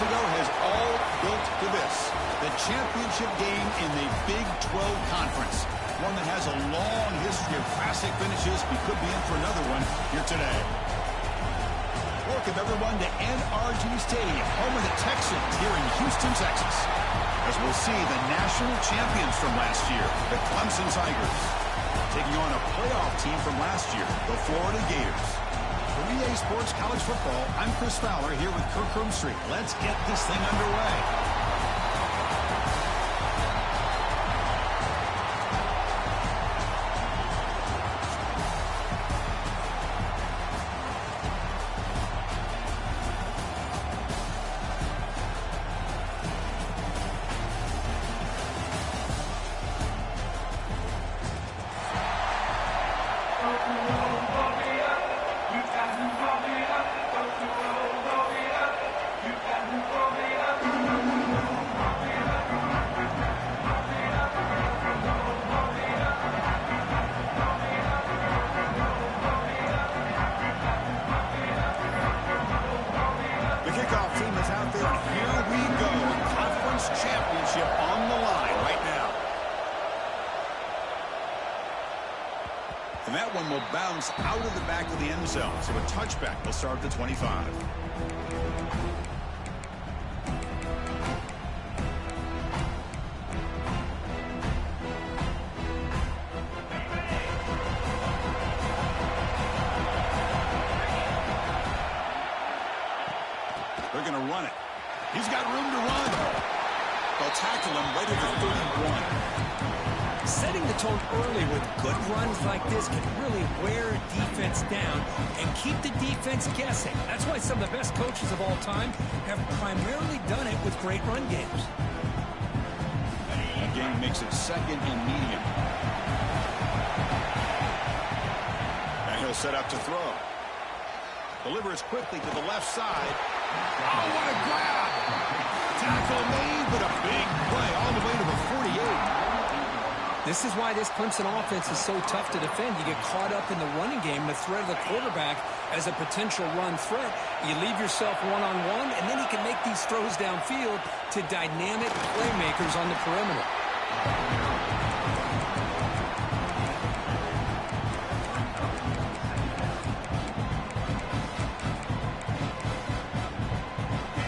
weeks ago has all built to this. The championship game in the Big 12 Conference. One that has a long history of classic finishes. We could be in for another one here today. Welcome, everyone, to NRG Stadium, home of the Texans here in Houston, Texas. As we'll see the national champions from last year, the Clemson Tigers, taking on a playoff team from last year, the Florida Gators. For EA Sports College Football, I'm Chris Fowler here with Kirk Street. Let's get this thing underway. And that one will bounce out of the back of the end zone. So a touchback will start at the 25. They're going to run it. He's got room to run. They'll tackle him right at the 31. Setting the tone early with good runs like this can really wear a defense down and keep the defense guessing. That's why some of the best coaches of all time have primarily done it with great run games. That game makes it second and medium. And he'll set up to throw. Delivers quickly to the left side. Oh, what a grab! Tackle made, but a big play all the way to the 48. This is why this Clemson offense is so tough to defend. You get caught up in the running game, the threat of the quarterback as a potential run threat. You leave yourself one-on-one, and then he can make these throws downfield to dynamic playmakers on the perimeter.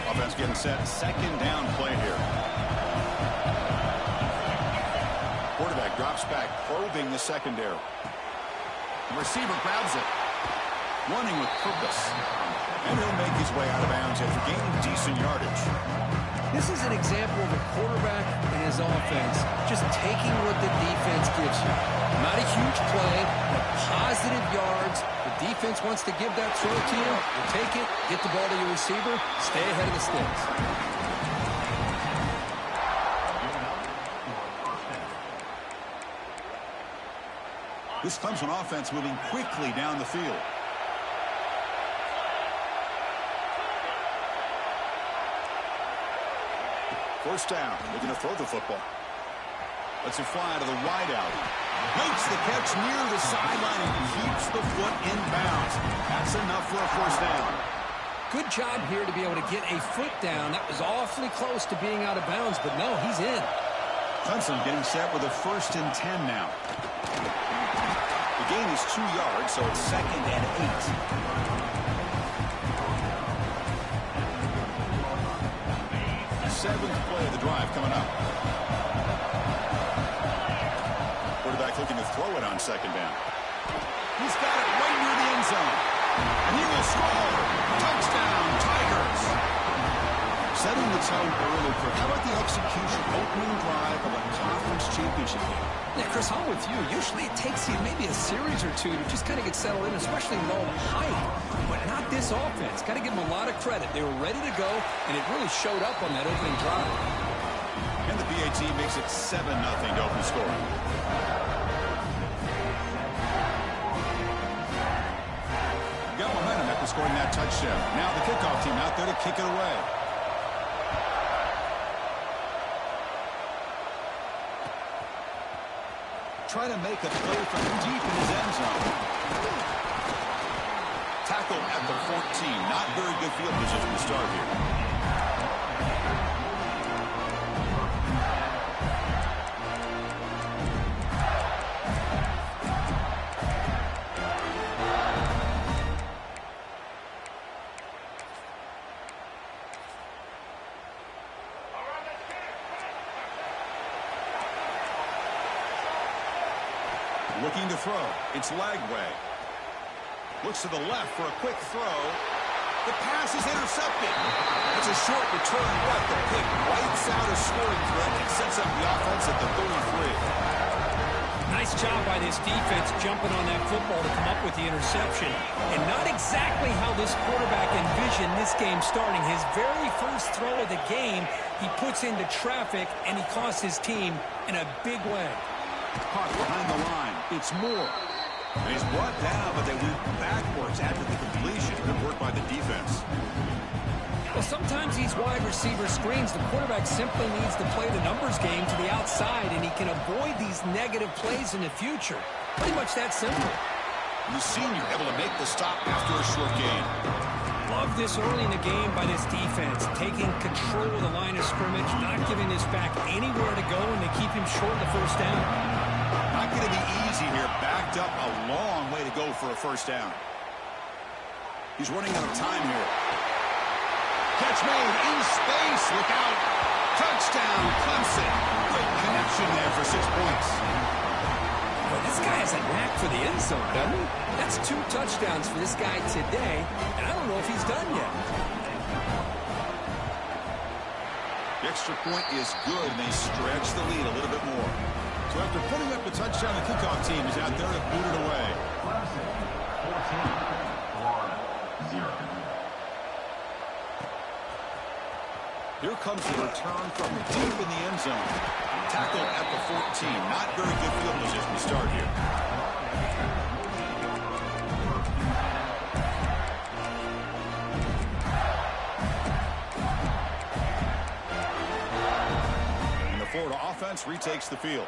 Offense getting set. Second down play here. Quarterback drops back, probing the secondary. The receiver grabs it, running with purpose. And he'll make his way out of bounds after gaining decent yardage. This is an example of a quarterback and his offense just taking what the defense gives you. Not a huge play, but positive yards. The defense wants to give that throw to you. You take it, get the ball to your receiver, stay ahead of the sticks. This Clemson offense moving quickly down the field. First down, looking to throw the football. Lets it fly to the wideout. Makes the catch near the sideline and keeps the foot in bounds. That's enough for a first down. Good job here to be able to get a foot down. That was awfully close to being out of bounds, but no, he's in. Clemson getting set with a 1st and 10 now. The gain is 2 yards, so it's 2nd and 8. Seventh play of the drive coming up. Quarterback looking to throw it on 2nd down. He's got it right near the end zone. And he will score. Touchdown, Tigers. Setting the tone early. How about the execution, opening drive of a conference championship game? Yeah, Chris, I'm with you. Usually it takes you maybe a series or two to just kind of get settled in, especially with all the hype. But not this offense. Got to give them a lot of credit. They were ready to go, and it really showed up on that opening drive. And the PAT makes it 7-0 to open scoring. Got momentum after scoring that touchdown. Now the kickoff team out there to kick it away. Try to make a play from deep in his end zone. Tackle at the 14. Not very good field position to start here. Looking to throw. It's Lagway. Looks to the left for a quick throw. The pass is intercepted. It's a short return, but the pick wipes out a scoring threat and sets up the offense at the 33. Nice job by this defense jumping on that football to come up with the interception. And not exactly how this quarterback envisioned this game starting. His very first throw of the game, he puts into traffic, and he costs his team in a big way. Caught behind the line. It's Moore. He's brought down, but they went backwards after the completion. Good work by the defense. Well, sometimes these wide receiver screens, the quarterback simply needs to play the numbers game to the outside, and he can avoid these negative plays in the future. Pretty much that simple. The senior able to make the stop after a short gain. Love this early in the game by this defense, taking control of the line of scrimmage, not giving this back anywhere to go, and they keep him short of the first down. Not going to be easy here. Backed up a long way to go for a first down. He's running out of time here. Catch made in space. Look out. Touchdown, Clemson. Good connection there for 6 points. Well, this guy has a knack for the end zone, doesn't he? That's 2 touchdowns for this guy today, and I don't know if he's done yet. The extra point is good, and they stretch the lead a little bit more. So after putting up the touchdown, the kickoff team is out there to boot it away. Clemson, 14, Florida, 0. Here comes the return from deep in the end zone. Tackled at the 14. Not very good field position to start here. And the Florida offense retakes the field.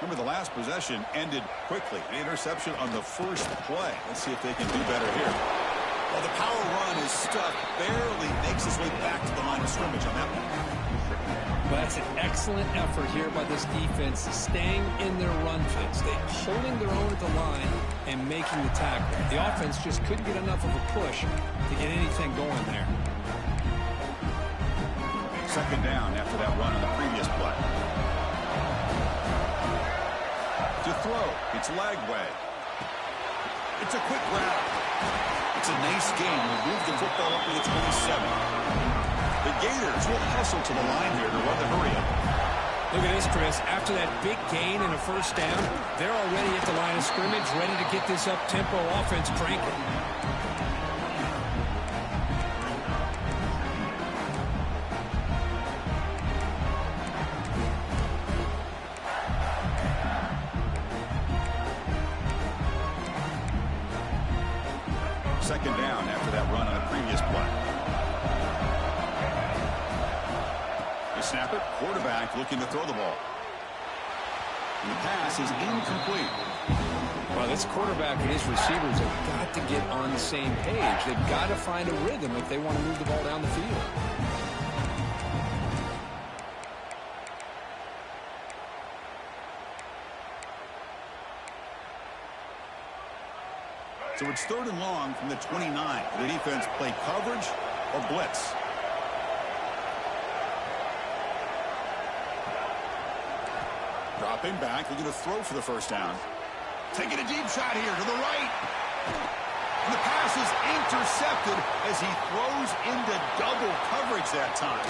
Remember, the last possession ended quickly. An interception on the first play. Let's see if they can do better here. Well, the power run is stuck. Barely makes his way back to the line of scrimmage on that one. Well, that's an excellent effort here by this defense, staying in their run fits. They're holding their own at the line and making the tackle. The offense just couldn't get enough of a push to get anything going there. Second down after that run on the previous play. To throw, it's Lagway. It's a quick grab. It's a nice game. We'll move the football up to the 27. The Gators will hustle to the line here to run the hurry-up. Look at this, Chris. After that big gain and a first down, they're already at the line of scrimmage, ready to get this up-tempo offense cranking. Second down after that run on the previous play. The snapper, quarterback looking to throw the ball. And the pass is incomplete. Well, this quarterback and his receivers have got to get on the same page. They've got to find a rhythm if they want to move the ball down the field. So it's 3rd and long from the 29. The defense play coverage or blitz. Dropping back, looking to throw for the first down. Taking a deep shot here to the right. And the pass is intercepted as he throws into double coverage that time.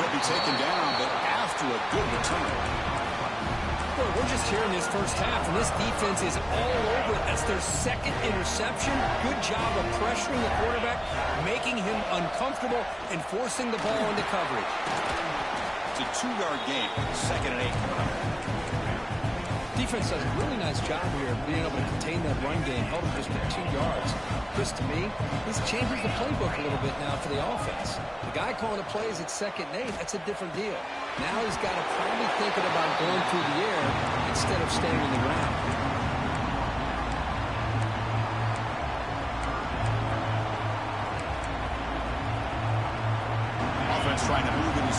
He'll be taken down, but after a good return. Boy, we're just here in this first half, and this defense is all over it. That's their second interception. Good job of pressuring the quarterback, making him uncomfortable, and forcing the ball into coverage. It's a 2-yard gain, 2nd and 8. Defense does a really nice job here of being able to contain that run game, held him just at 2 yards. Chris, to me, this changes the playbook a little bit now for the offense. The guy calling the plays at 2nd and 8, that's a different deal. Now he's got to probably thinking about going through the air instead of staying in the ground.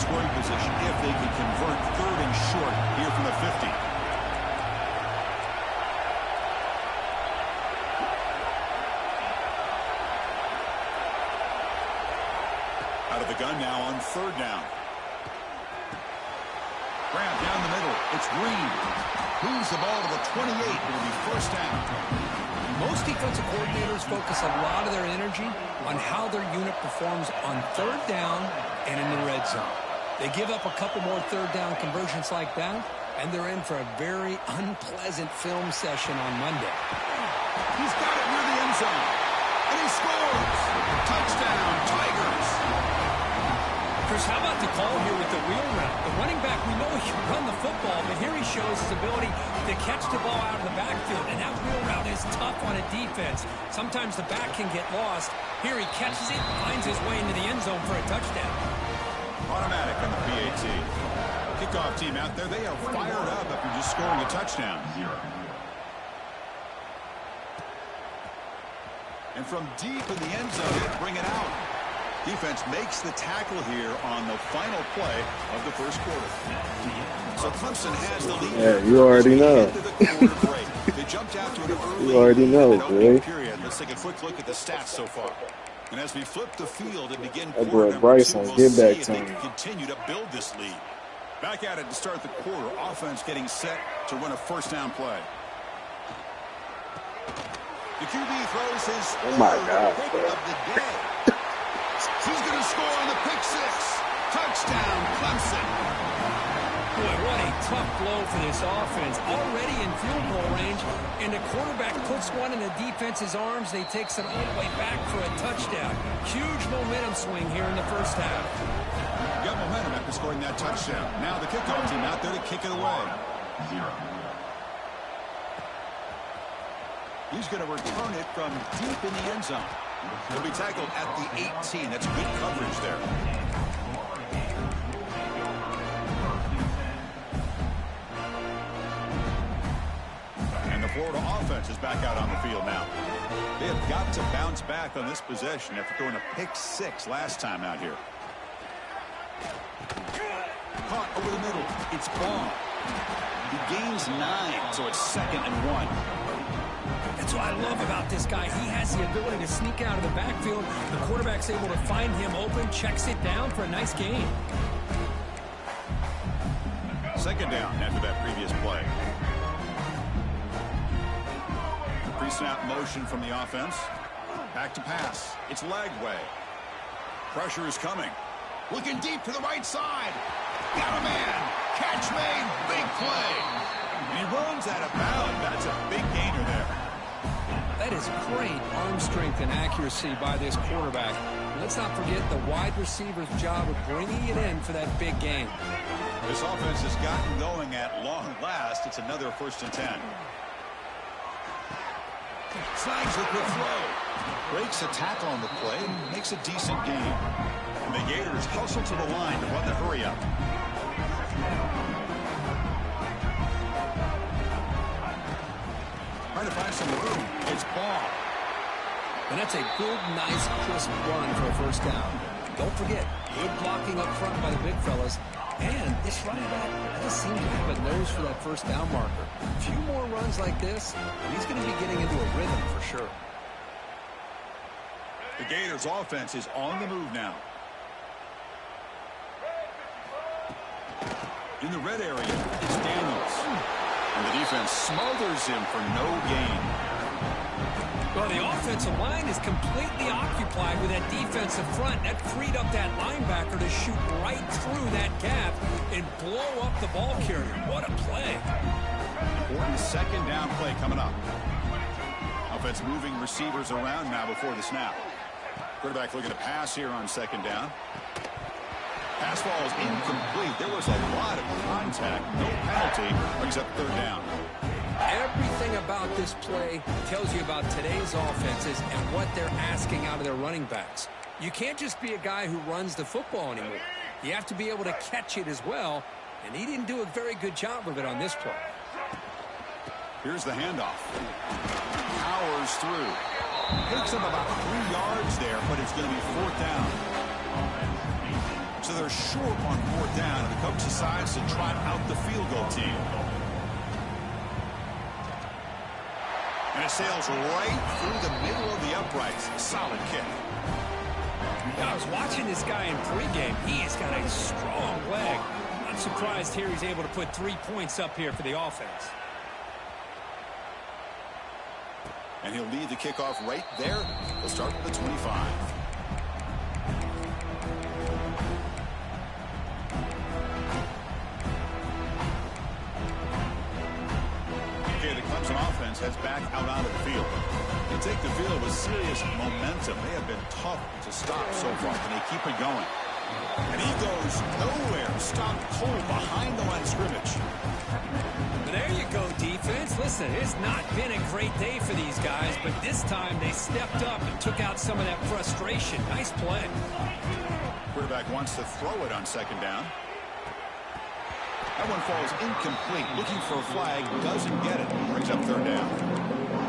scoring position if they can convert 3rd and short here from the 50. Out of the gun now on 3rd down. Grab down the middle. It's Green. Moves the ball to the 28. It'll be 1st down. Most defensive coordinators focus a lot of their energy on how their unit performs on 3rd down and in the red zone. They give up a couple more 3rd down conversions like that, and they're in for a very unpleasant film session on Monday. He's got it near the end zone. And he scores. Touchdown, Tigers. Chris, how about the call here with the wheel route? The running back, we know he can run the football, but here he shows his ability to catch the ball out of the backfield, and that wheel route is tough on a defense. Sometimes the back can get lost. Here he catches it, finds his way into the end zone for a touchdown. Automatic on the PAT. Kickoff team out there, they are fired up after just scoring a touchdown. And from deep in the end zone, they bring it out. Defense makes the tackle here on the final play of the 1st quarter. So Clemson has the lead. Yeah, you already know. They jumped out to an early You already know, boy. period. Let's take a quick look at the stats so far. And as we flip the field and begin That quarter boy number 2, Bryson, we'll get see back if to they him. can continue to build this lead. Back at it to start the quarter. Offense getting set to run a 1st down play. The QB throws his Oh my God, pick bro. of the day. He's going to score on the pick 6. Touchdown, Clemson. Boy, what a tough blow for this offense. Already in field goal range, and the quarterback puts one in the defense's arms. They takes it all the way back for a touchdown. Huge momentum swing here in the 1st half. Got momentum after scoring that touchdown. Now the kickoff team out there to kick it away. 0. He's going to return it from deep in the end zone. He'll be tackled at the 18. That's good coverage there. And the Florida offense is back out on the field now. They have got to bounce back on this possession after throwing a pick 6 last time out here. Caught over the middle. It's Ball. He gains 9, so it's 2nd and 1. That's what I love about this guy. He has the ability to sneak out of the backfield. The quarterback's able to find him open, checks it down for a nice gain. 2nd down after that previous play. Pre-snap motion from the offense. Back to pass. It's Lagway. Pressure is coming. Looking deep to the right side. Got a man. Catch made. Big play. And he runs out of bounds. That's a big gainer there. That is great arm strength and accuracy by this quarterback. Let's not forget the wide receiver's job of bringing it in for that big game. This offense has gotten going at long last. It's another 1st and 10. Snags the quick throw. Breaks a tackle on the play and makes a decent gain. And the Gators hustle to the line to run the hurry up. Trying to find some room. It's Ball. And that's a good, nice, crisp run for a 1st down. Don't forget, good blocking up front by the big fellas. And this running back does seem to have a nose for that 1st down marker. A few more runs like this, he's going to be getting into a rhythm for sure. The Gators offense is on the move now. In the red area, it's Daniels. And the defense smothers him for no gain. Well, the offensive line is completely occupied with that defensive front. That freed up that linebacker to shoot right through that gap and blow up the ball carrier. What a play. Important 2nd down play coming up. Offense moving receivers around now before the snap. Quarterback looking to pass here on 2nd down. Pass ball is incomplete. There was a lot of contact. No penalty except 3rd down. Everything about this play tells you about today's offenses and what they're asking out of their running backs. You can't just be a guy who runs the football anymore. You have to be able to catch it as well, and he didn't do a very good job of it on this play. Here's the handoff. Powers through. Takes him about 3 yards there, but it's going to be 4th down. So they're short on 4th down, and the coach decides to trot out the field goal team. And it sails right through the middle of the uprights. Solid kick. I was watching this guy in pregame. He has got a strong leg. I'm surprised here he's able to put 3 points up here for the offense. And he'll lead the kickoff right there. He'll start with the 25. Okay, the Clemson offense heads back out onto the field. They take the field with serious momentum. They have been tough to stop so far, and they keep it going. And he goes nowhere. Stopped cold behind the line of scrimmage. There you go, defense. Listen, it's not been a great day for these guys, but this time they stepped up and took out some of that frustration. Nice play. Quarterback wants to throw it on 2nd down. That one falls incomplete. Looking for a flag, doesn't get it. Brings up 3rd down.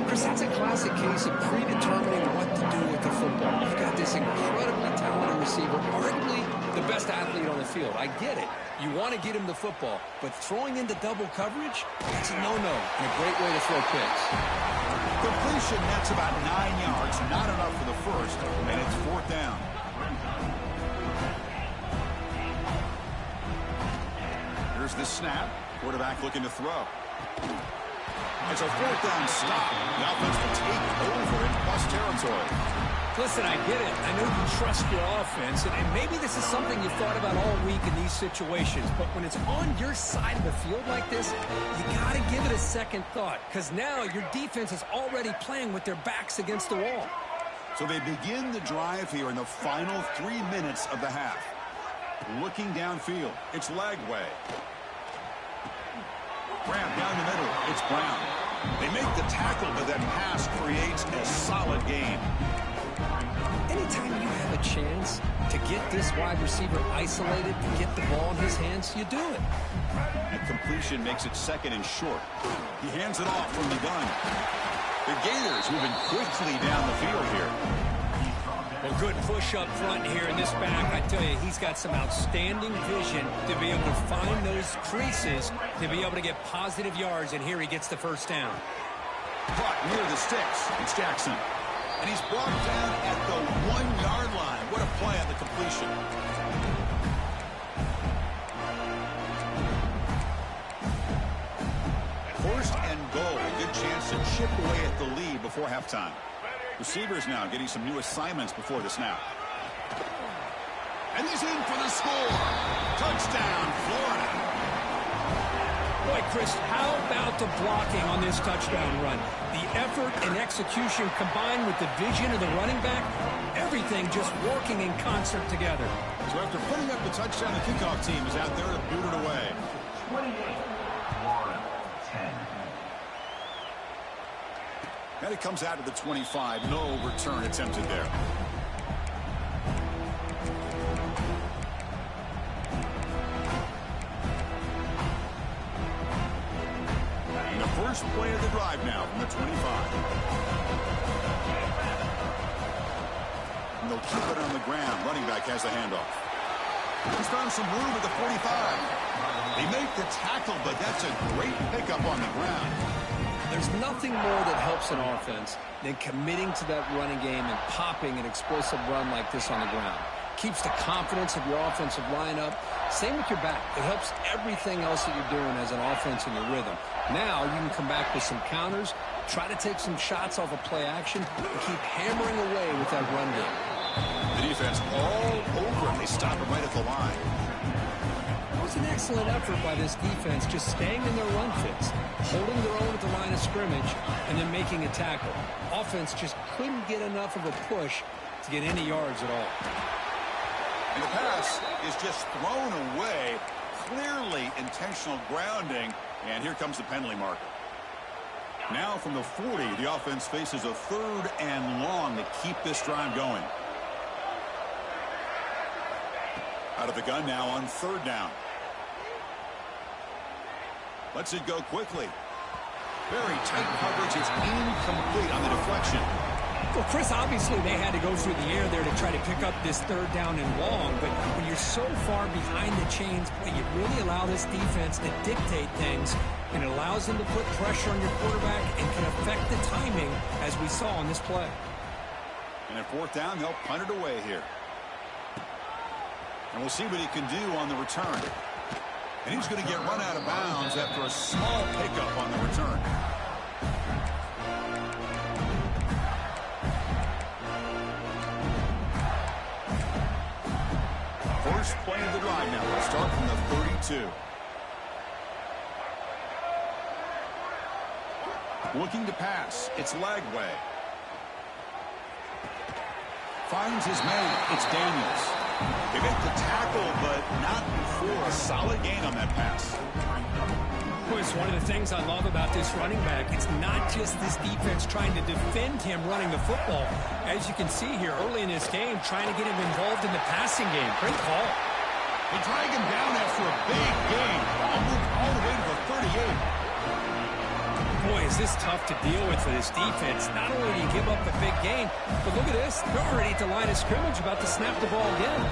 Chris, that's a classic case of predetermining what to do with the football. You've got this incredibly talented receiver, arguably the best athlete on the field. I get it. You want to get him the football, but throwing into double coverage, that's a no-no and a great way to throw picks. Completion nets about 9 yards, not enough for the first, and it's 4th down. Here's the snap. Quarterback looking to throw. It's a 4th down stop. The offense will take over in plus territory. Listen, I get it. I know you trust your offense, and maybe this is something you've thought about all week in these situations, but when it's on your side of the field like this, you got to give it a second thought, because now your defense is already playing with their backs against the wall. So they begin the drive here in the final 3 minutes of the half. Looking downfield, it's Lagway. Grab down the middle, it's Brown. They make the tackle, but that pass creates a solid gain. Anytime you have a chance to get this wide receiver isolated and get the ball in his hands, you do it. That completion makes it 2nd and short. He hands it off from the gun. The Gators moving quickly down the field here. Well, good push up front here in this back. I tell you, he's got some outstanding vision to be able to find those creases, to be able to get positive yards, and here he gets the 1st down. Caught near the sticks. It's Jackson. And he's brought down at the 1-yard line. What a play on the completion. First and goal. A good chance to chip away at the lead before halftime. Receivers now getting some new assignments before the snap. And he's in for the score. Touchdown, Florida. Boy, Chris, how about the blocking on this touchdown run? The effort and execution combined with the vision of the running back, everything just working in concert together. So after putting up the touchdown, the kickoff team is out there to boot it away. 28, Florida, 10. And it comes out to the 25. No return attempted there. And the first play of the drive now from the 25. And they'll keep it on the ground. Running back has the handoff. He's found some room at the 45. They make the tackle, but that's a great pickup on the ground. There's nothing more that helps an offense than committing to that running game and popping an explosive run like this on the ground. Keeps the confidence of your offensive lineup. Same with your back. It helps everything else that you're doing as an offense in your rhythm. Now you can come back with some counters, try to take some shots off of play action, and keep hammering away with that run game. The defense all over, and they stop it right at the line. It was an excellent effort by this defense, just staying in their run fits, holding their own at the line of scrimmage, and then making a tackle. Offense just couldn't get enough of a push to get any yards at all. And the pass is just thrown away. Clearly intentional grounding, and here comes the penalty marker. Now from the 40, the offense faces a 3rd and long to keep this drive going. Out of the gun now on 3rd down. Lets it go quickly. Very tight coverage. It's incomplete on the deflection. Well, Chris, obviously they had to go through the air there to try to pick up this third down and long, but when you're so far behind the chains, you really allow this defense to dictate things, and it allows them to put pressure on your quarterback and can affect the timing, as we saw on this play. And at fourth down, they'll punt it away here. And we'll see what he can do on the return. And he's going to get run out of bounds after a small pickup on the return. First play of the drive now. We'll start from the 32. Looking to pass. It's Lagway. Finds his man. It's Daniels. They make the tackle, but not before a solid gain on that pass. Boy, it's one of the things I love about this running back. It's not just this defense trying to defend him running the football. As you can see here early in this game, trying to get him involved in the passing game. Great call. They drag him down after a big gain. Ball moved all the way to the 38. Boy, is this tough to deal with for this defense. Not only do you give up a big gain, but look at this. They're already at the line of scrimmage, about to snap the ball again.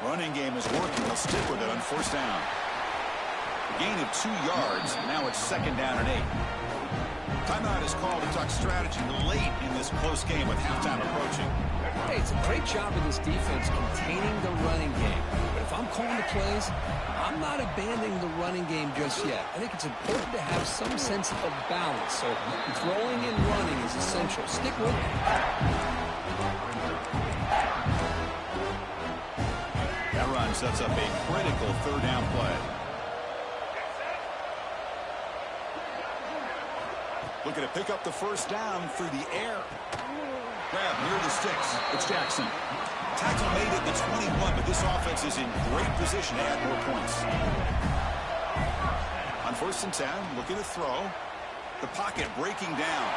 Running game is working. They'll stick with it on first down. Gain of 2 yards. Now it's second down and 8. Timeout is called to talk strategy late in this close game with halftime approaching. Hey, it's a great job of this defense containing the running game. But if I'm calling the plays, I'm not abandoning the running game just yet. I think it's important to have some sense of balance. So throwing and running is essential. Stick with it. That run sets up a critical third down play. Looking to pick up the first down through the air. Grab near the sticks. It's Jackson. Tackle made at the 21, but this offense is in great position to add more points. On first and 10, looking to throw. The pocket breaking down.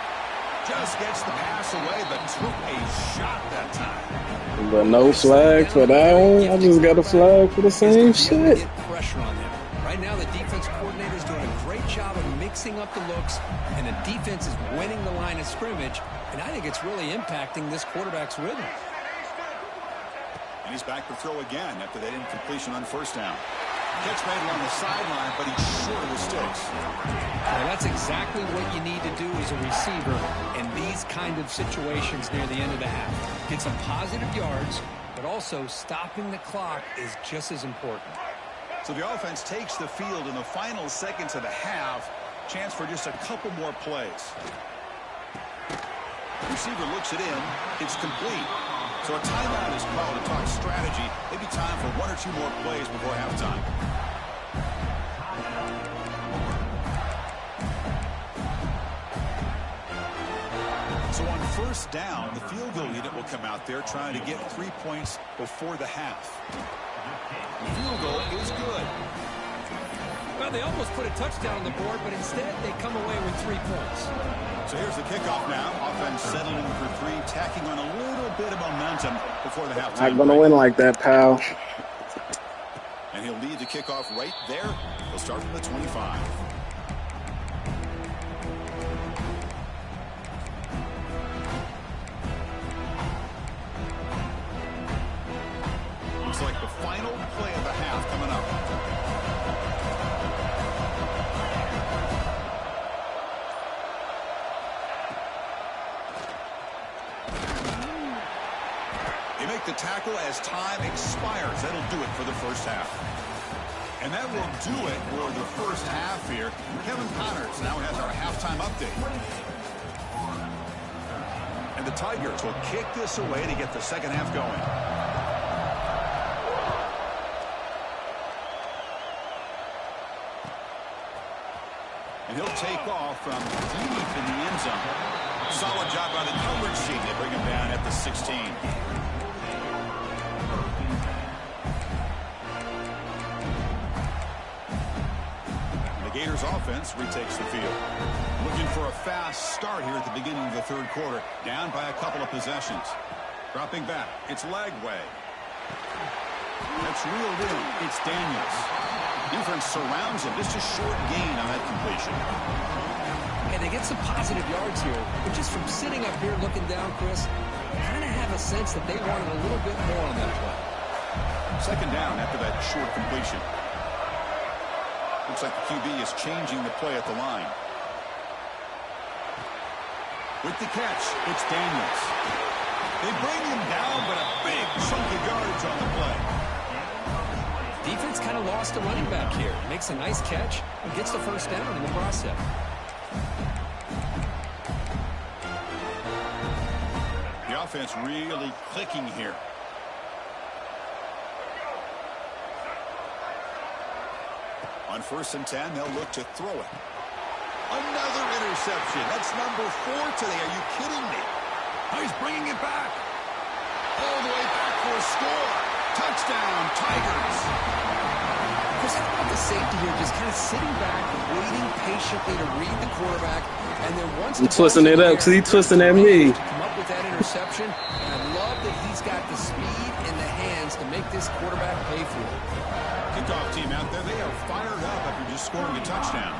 Just gets the pass away, but took a shot that time. But no flag for that one. I just got a flag for the same shit. Get pressure on them. Right now, the defense coordinator is doing a great job of mixing up the looks, and the defense is winning the line of scrimmage, and I think it's really impacting this quarterback's rhythm. And he's back to throw again after that incompletion on first down. Catch made along the sideline, but he's short of the sticks. Well, that's exactly what you need to do as a receiver in these kind of situations near the end of the half. Get some positive yards, but also stopping the clock is just as important. So the offense takes the field in the final seconds of the half. Chance for just a couple more plays. Receiver looks it in. It's complete. So a timeout is called to talk strategy. Maybe time for 1 or 2 more plays before halftime. So on first down, the field goal unit will come out there trying to get 3 points before the half. The field goal is good. Well, they almost put a touchdown on the board, but instead they come away with 3 points. So here's the kickoff now. Offense settling for 3, tacking on a little bit of momentum before the halftime. Not gonna win like that, pal. And he'll lead the kickoff right there. He'll start from the 25. Looks like the final play of the half coming up. They make the tackle as time expires. That'll do it for the first half. And that will do it for the first half here. Kevin Connors now has our halftime update. And the Tigers will kick this away to get the second half going. And he'll take off from deep in the end zone. Solid job by the coverage team. They bring him down at the 16. The Gators offense retakes the field. Looking for a fast start here at the beginning of the third quarter. Down by a couple of possessions. Dropping back. It's Lagway. That's reeled in. It's Daniels. Defense surrounds him. Just a short gain on that completion. And they get some positive yards here. But just from sitting up here looking down, Chris, I kind of have a sense that they wanted a little bit more on that play. Second down after that short completion. Looks like the QB is changing the play at the line. With the catch, it's Daniels. They bring him down, but a big chunk of yards on the play. Defense kind of lost a running back here. Makes a nice catch and gets the first down in the process. The offense really clicking here. On 1st and 10, they'll look to throw it. Another interception. That's number 4 today. Are you kidding me? Oh, he's bringing it back. All the way back for a score. Touchdown, Tigers. Chris, how about the safety here? Just kind of sitting back, waiting patiently to read the quarterback. And then once I'm twisting it up because he's twisting at me. Come up with that interception. And I love that he's got the speed in the hands to make this quarterback pay for it. Kickoff team out there, they are fired up after just scoring a touchdown.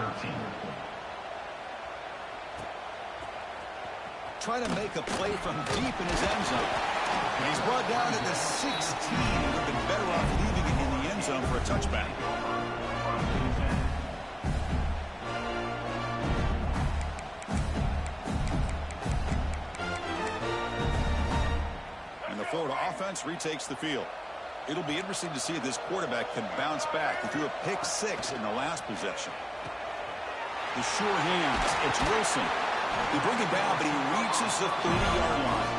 13. Trying to make a play from deep in his end zone. And he's brought down at the 16. He would have been better off leaving it in the end zone for a touchback. And the Florida offense retakes the field. It'll be interesting to see if this quarterback can bounce back. He threw a pick-6 in the last possession. The sure hands. It's Wilson. They bring him down, but he reaches the 30-yard line.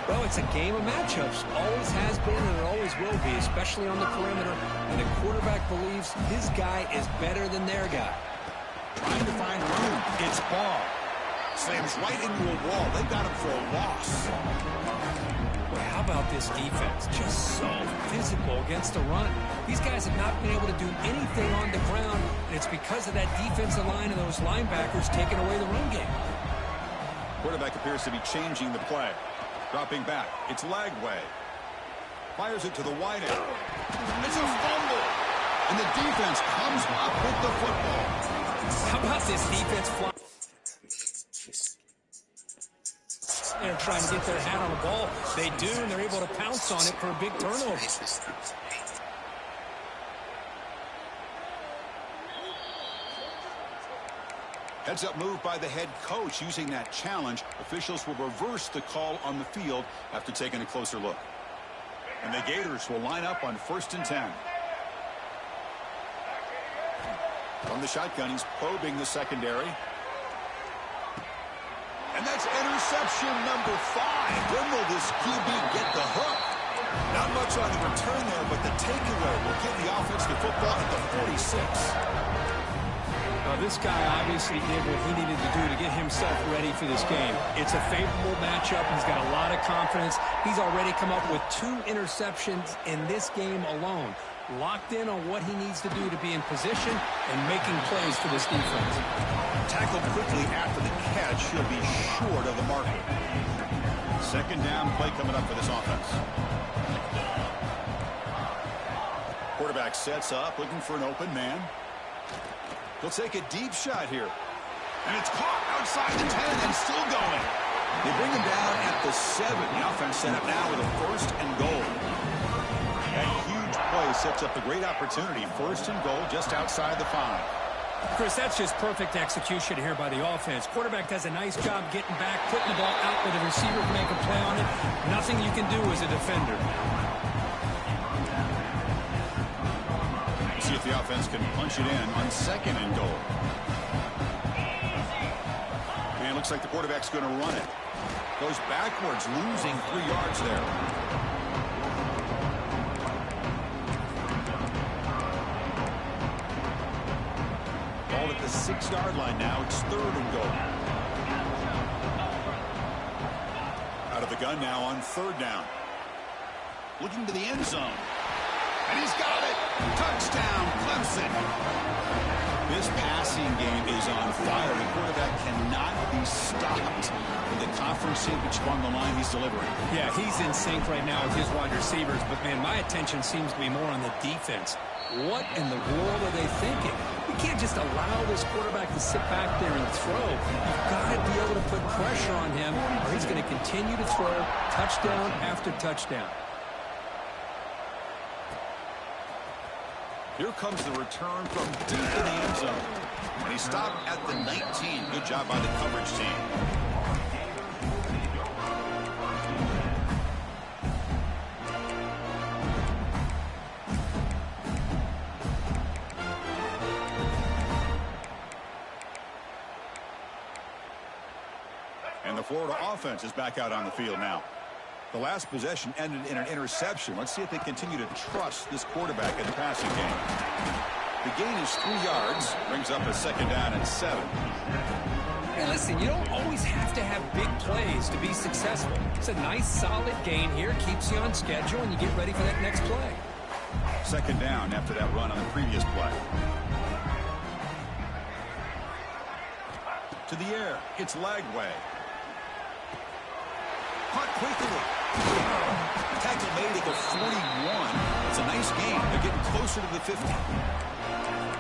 Well, it's a game of matchups. Always has been and it always will be, especially on the perimeter. And the quarterback believes his guy is better than their guy. Trying to find room. It's Ball. Slams right into a wall. They got him for a loss. Boy, how about this defense? Just so physical against the run. These guys have not been able to do anything on the ground, and it's because of that defensive line and those linebackers taking away the run game. Quarterback appears to be changing the play. Dropping back. It's Lagway. Fires it to the wide end. It's a fumble. And the defense comes up with the football. How about this defense flying? They're trying to get their hand on the ball. They do, and they're able to pounce on it for a big turnover. Heads-up move by the head coach. Using that challenge, officials will reverse the call on the field after taking a closer look. And the Gators will line up on 1st and 10. From the shotgun, he's probing the secondary. And that's interception number 5. When will this QB get the hook? Not much on the return there, but the takeaway will give the offense the football at the 46. Well, this guy obviously did what he needed to do to get himself ready for this game. It's a favorable matchup. He's got a lot of confidence. He's already come up with 2 interceptions in this game alone. Locked in on what he needs to do to be in position and making plays for this defense. Tackled quickly after the catch. He'll be short of the marker. Second down play coming up for this offense. Quarterback sets up, looking for an open man. He'll take a deep shot here. And it's caught outside the 10 and still going. They bring him down at the 7. The offense set up now with a 1st and goal. That huge play sets up a great opportunity. 1st and goal just outside the 5. Chris, that's just perfect execution here by the offense. Quarterback does a nice job getting back, putting the ball out where the receiver can make a play on it. Nothing you can do as a defender. See if the offense can punch it in on 2nd and goal. And it looks like the quarterback's going to run it. Goes backwards, losing 3 yards there. Ball at the 6-yard line now. It's 3rd and goal. Out of the gun now on 3rd down. Looking to the end zone. And he's got it. Touchdown, Clemson. This passing game is on fire. The quarterback cannot be stopped. With the conference championship on the line, he's delivering. Yeah, he's in sync right now with his wide receivers. But, man, my attention seems to be more on the defense. What in the world are they thinking? You can't just just allow this quarterback to sit back there and throw. You've got to be able to put pressure on him, or he's going to continue to throw touchdown after touchdown. Here comes the return from deep in the end zone. And he stopped at the 19. Good job by the coverage team. And the Florida offense is back out on the field now. The last possession ended in an interception. Let's see if they continue to trust this quarterback in the passing game. The gain is 3 yards, brings up a 2nd down and 7. Hey, listen, you don't always have to have big plays to be successful. It's a nice, solid gain here, keeps you on schedule, and you get ready for that next play. 2nd down after that run on the previous play. To the air, it's Lagway. Caught quickly. Tackle made at the 41. It's a nice game. They're getting closer to the 50.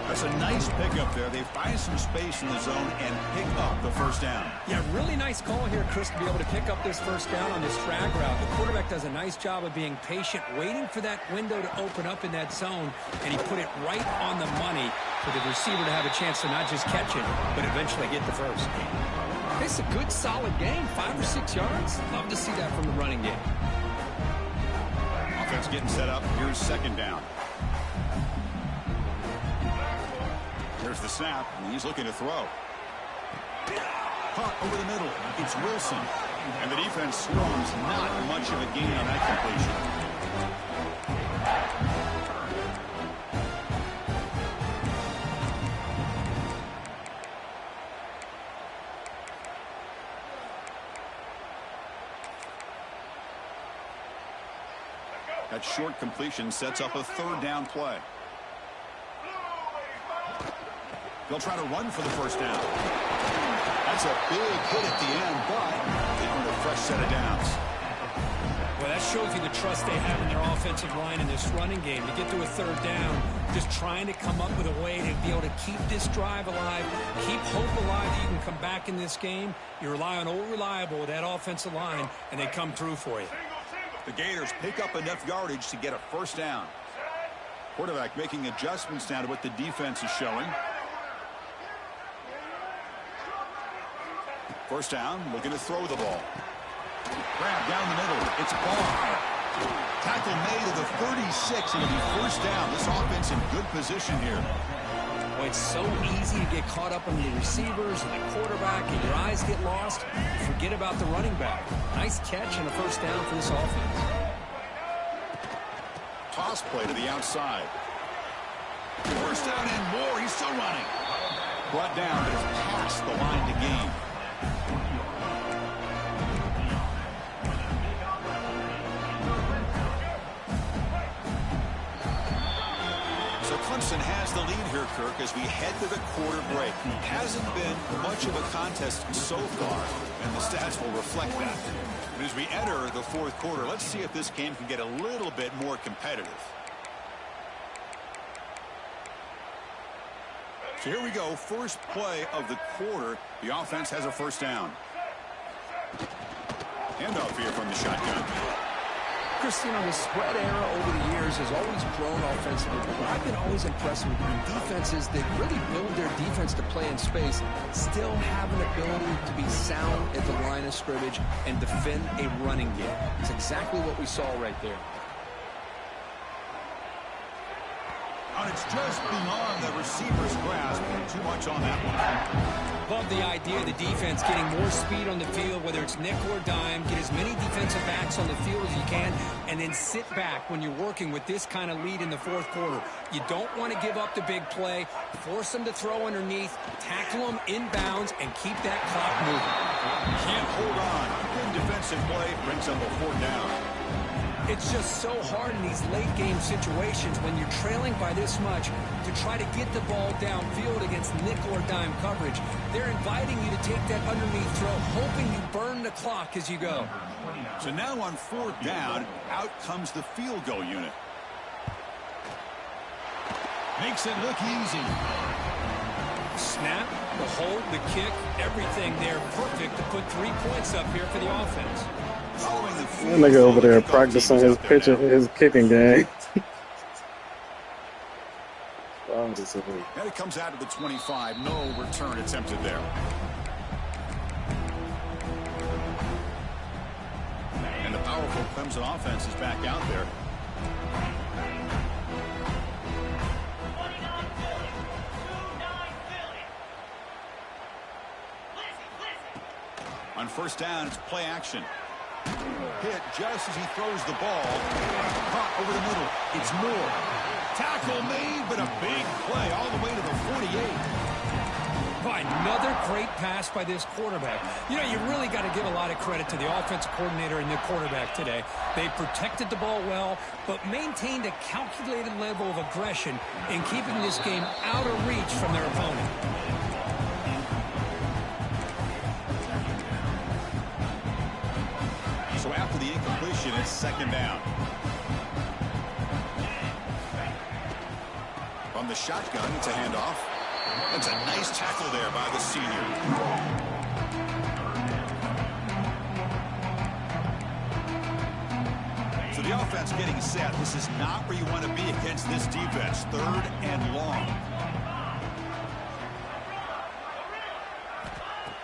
That's a nice pickup there. They find some space in the zone and pick up the 1st down. Yeah, really nice call here, Chris, to be able to pick up this 1st down on this drag route. The quarterback does a nice job of being patient, waiting for that window to open up in that zone, and he put it right on the money for the receiver to have a chance to not just catch it, but eventually get the 1st. It's a good, solid game, 5 or 6 yards. Love to see that from the running game. Offense getting set up. Here's 2nd down. There's the snap, and he's looking to throw. Caught over the middle. It's Wilson. And the defense slums. Not much of a gain on that completion. That short completion sets up a 3rd down play. They'll try to run for the 1st down. That's a big hit at the end, but they earn a fresh set of downs. Well, that shows you the trust they have in their offensive line in this running game. To get to a 3rd down, just trying to come up with a way to be able to keep this drive alive, keep hope alive that you can come back in this game. You rely on Old Reliable with that offensive line, and they come through for you. The Gators pick up enough yardage to get a 1st down. Quarterback making adjustments now to what the defense is showing. 1st down, looking to throw the ball. Grab down the middle. It's Barr. Tackle made at the 36. It'll be 1st down. This offense in good position here. Well, it's so easy to get caught up on the receivers and the quarterback, and your eyes get lost. You forget about the running back. Nice catch and a 1st down for this offense. Toss play to the outside. 1st down and more. He's still running. Brought down, but it's past the line to gain. Clemson has the lead here, Kirk, as we head to the quarter break. Hasn't been much of a contest so far, and the stats will reflect that. And as we enter the 4th quarter, let's see if this game can get a little bit more competitive. So here we go, first play of the quarter. The offense has a 1st down. Handoff here from the shotgun. Chris, you know, the spread era over the years has always grown offensively, but what I've been always impressed with defenses that really build their defense to play in space still have an ability to be sound at the line of scrimmage and defend a running game. It's exactly what we saw right there. And it's just beyond the receiver's grasp. Too much on that one. Love the idea of the defense getting more speed on the field, whether it's nickel or dime, get as many defensive backs on the field as you can, and then sit back when you're working with this kind of lead in the 4th quarter. You don't want to give up the big play, force them to throw underneath, tackle them inbounds, and keep that clock moving. Can't hold on. Good defensive play brings up a 4th down. It's just so hard in these late-game situations when you're trailing by this much to try to get the ball downfield against nickel or dime coverage. They're inviting you to take that underneath throw, hoping you burn the clock as you go. So now on 4th down, out comes the field goal unit. Makes it look easy. snap, the hold, the kick, everything there perfect to put 3 points up here for the offense. That nigga over there practicing his pitching, his kicking game. And it comes out to the 25. No return attempted there. And the powerful Clemson offense is back out there. On first down, it's play action. Hit just as he throws the ball. Caught over the middle. It's Moore. Tackle made, but a big play all the way to the 48. By another great pass by this quarterback. You know, you really got to give a lot of credit to the offensive coordinator and the quarterback today. They protected the ball well, but maintained a calculated level of aggression in keeping this game out of reach from their opponent. So after the incompletion, it's second down. From the shotgun, it's a handoff. That's a nice tackle there by the senior. So the offense getting set. This is not where you want to be against this defense. Third and long.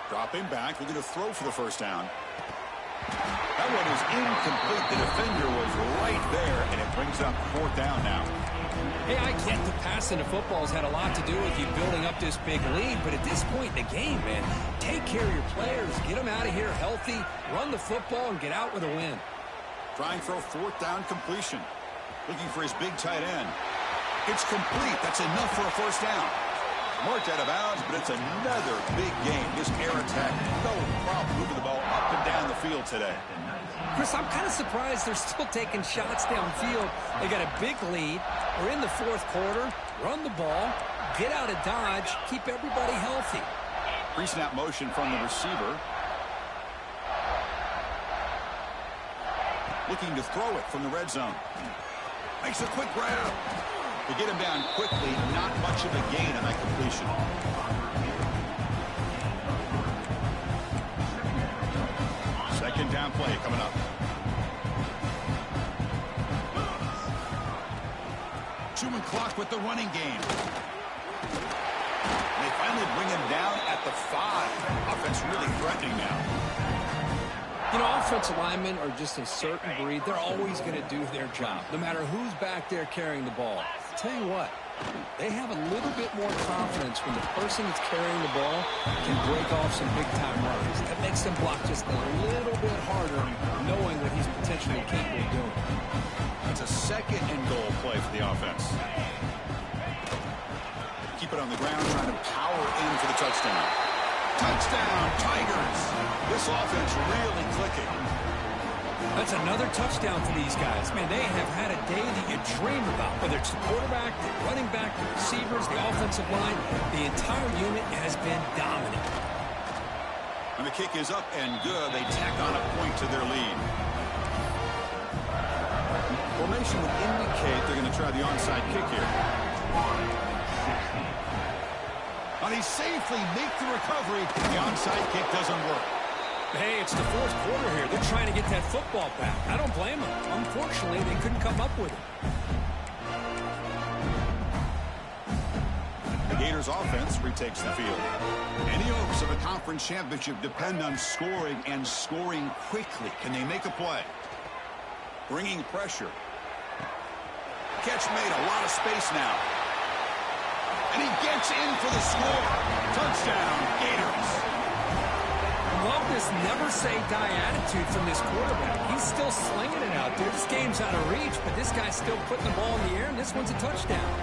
Dropping back, looking to throw for the first down. That one is incomplete. The defender was right there, and it brings up fourth down now. Hey, I get the passing of football's had a lot to do with you building up this big lead, but at this point in the game, man, take care of your players, get them out of here healthy, run the football, and get out with a win. Trying for a fourth down completion. Looking for his big tight end. It's complete. That's enough for a first down. Marked out of bounds, but it's another big game. This air attack, no problem moving the ball up and down the field today. Chris, I'm kind of surprised they're still taking shots downfield. They got a big lead. We're in the fourth quarter. Run the ball. Get out of dodge. Keep everybody healthy. Pre-snap motion from the receiver. Looking to throw it from the red zone. Makes a quick grab. To get him down quickly, not much of a gain on that completion. Second down play coming up. Chewing clock with the running game. They finally bring him down at the 5. Offense really threatening now. You know, offensive linemen are just a certain breed. They're always going to do their job, no matter who's back there carrying the ball. I'll tell you what, they have a little bit more confidence when the person that's carrying the ball can break off some big-time runs. That makes them block just a little bit harder, knowing what he's potentially capable of doing. It's a second and goal play for the offense. Keep it on the ground, trying to power in for the touchdown. Touchdown, Tigers. This offense really clicking. That's another touchdown for these guys. Man, they have had a day that you dream about, whether it's the quarterback, the running back, the receivers, the offensive line. The entire unit has been dominant. And the kick is up and good. They tack on a point to their lead. Formation would indicate they're going to try the onside kick here. And he safely makes the recovery. The onside kick doesn't work. Hey, it's the fourth quarter here. They're trying to get that football back. I don't blame them. Unfortunately, they couldn't come up with it. The Gators offense retakes the field. Any hopes of a conference championship depend on scoring and scoring quickly. Can they make a play? Bringing pressure. Catch made, a lot of space now. And he gets in for the score. Touchdown, Gators. Love this never-say-die attitude from this quarterback. He's still slinging it out there. This game's out of reach, but this guy's still putting the ball in the air, and this one's a touchdown.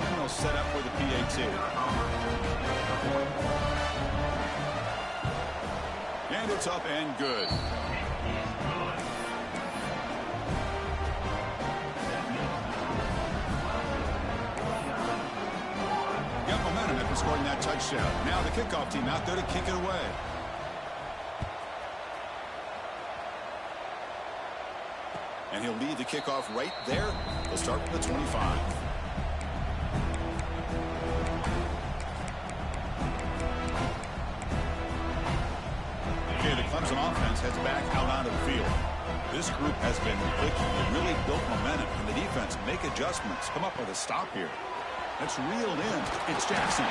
And they'll set up for the PAT. And it's up and good. Got momentum after scoring that touchdown. Now the kickoff team out there to kick it away. And he'll lead the kickoff right there. He'll start from the 25. Clemson offense heads back out onto the field. This group has been clicking. They really built momentum, and the defense make adjustments. Come up with a stop here. That's reeled in. It's Jackson.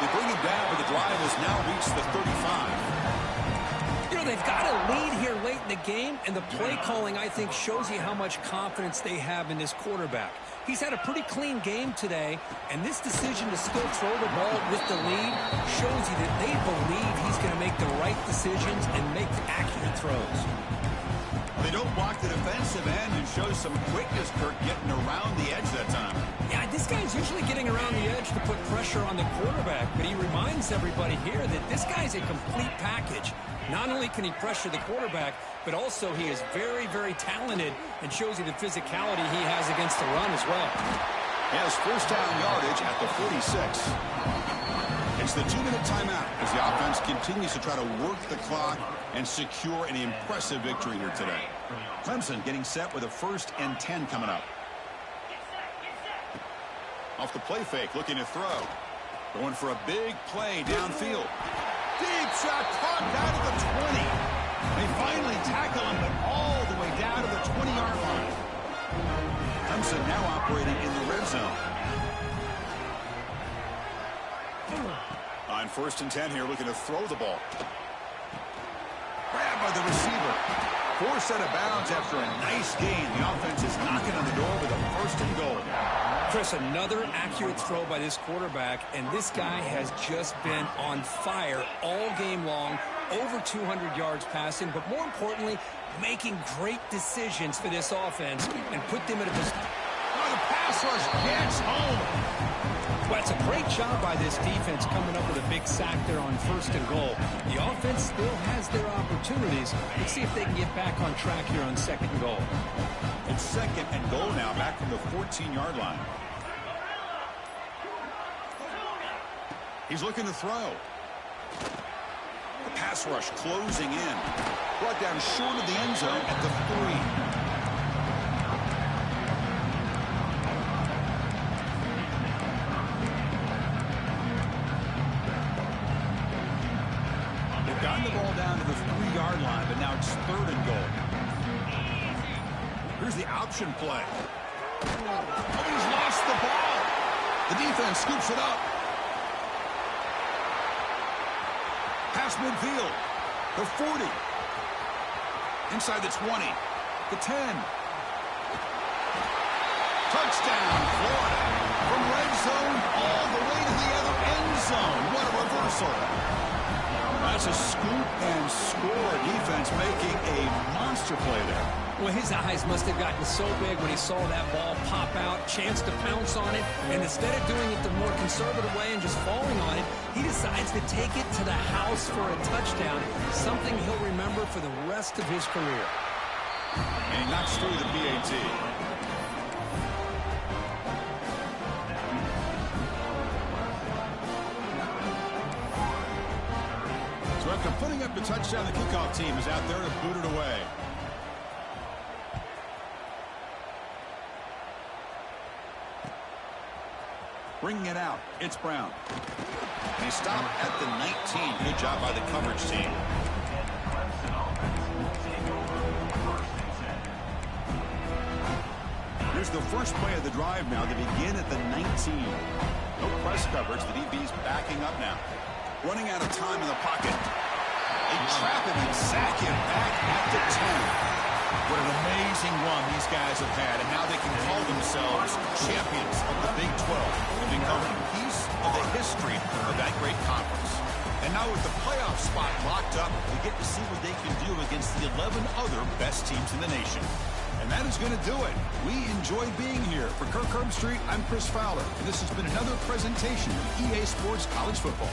They bring him down, but the drive has now reached the 35. You know, they've got a lead here late in the game, and the play calling, I think, shows you how much confidence they have in this quarterback. He's had a pretty clean game today, and this decision to still throw the ball with the lead shows you that they believe he's going to make the right decisions and make accurate throws. They don't block the defensive end and show some quickness, Kirk, getting around the edge that time. Yeah, this guy's usually getting around the edge to put pressure on the quarterback, but he reminds everybody here that this guy's a complete package. Not only can he pressure the quarterback, but also he is very, very talented and shows you the physicality he has against the run as well. He has first down yardage at the 46. It's the 2-minute timeout as the offense continues to try to work the clock and secure an impressive victory here today. Clemson getting set with a 1st and 10 coming up. Off the play fake, looking to throw. Going for a big play downfield. Deep shot caught down to the 20. They finally tackle him, but all the way down to the 20-yard line. Clemson now operating in the red zone. On 1st and 10 here, looking to throw the ball. Grabbed by the receiver. Forced out of bounds after a nice gain. The offense is knocking on the door with a 1st and goal. Chris, another accurate throw by this quarterback, and this guy has just been on fire all game long. Over 200 yards passing, but more importantly, making great decisions for this offense and put them in a position. Oh, the pass rush gets home. Well, it's a great job by this defense coming up with a big sack there on 1st and goal. The offense still has their opportunities. Let's see if they can get back on track here on 2nd and goal. It's 2nd and goal now, back from the 14-yard line. He's looking to throw. The pass rush closing in. Brought down short of the end zone at the 3. Gotten the ball down to the 3-yard line, but now it's 3rd and goal. Here's the option play. Oh, he's lost the ball. The defense scoops it up. Past midfield. The 40. Inside the 20. The 10. Touchdown, Florida. From red zone all the way to the other end zone. What a reversal. That's a scoop and score. Defense making a monster play there. Well, his eyes must have gotten so big when he saw that ball pop out, chance to pounce on it, and instead of doing it the more conservative way and just falling on it, he decides to take it to the house for a touchdown, something he'll remember for the rest of his career. And he knocks through the PAT. So after putting up the touchdown, the kickoff team is out there to boot it away. Bringing it out, it's Brown. And he stopped at the 19. Good job by the coverage team. Here's the first play of the drive now. They begin at the 19. No press coverage. The DB's backing up now. Running out of time in the pocket. They trap him and sack him back at the 10. What an amazing run these guys have had, and now they can call themselves champions of the Big 12 and become a piece of the history of that great conference. And now with the playoff spot locked up, we get to see what they can do against the 11 other best teams in the nation. And that is going to do it. We enjoy being here. For Kirk Herbstreit, I'm Chris Fowler, and this has been another presentation of EA Sports College Football.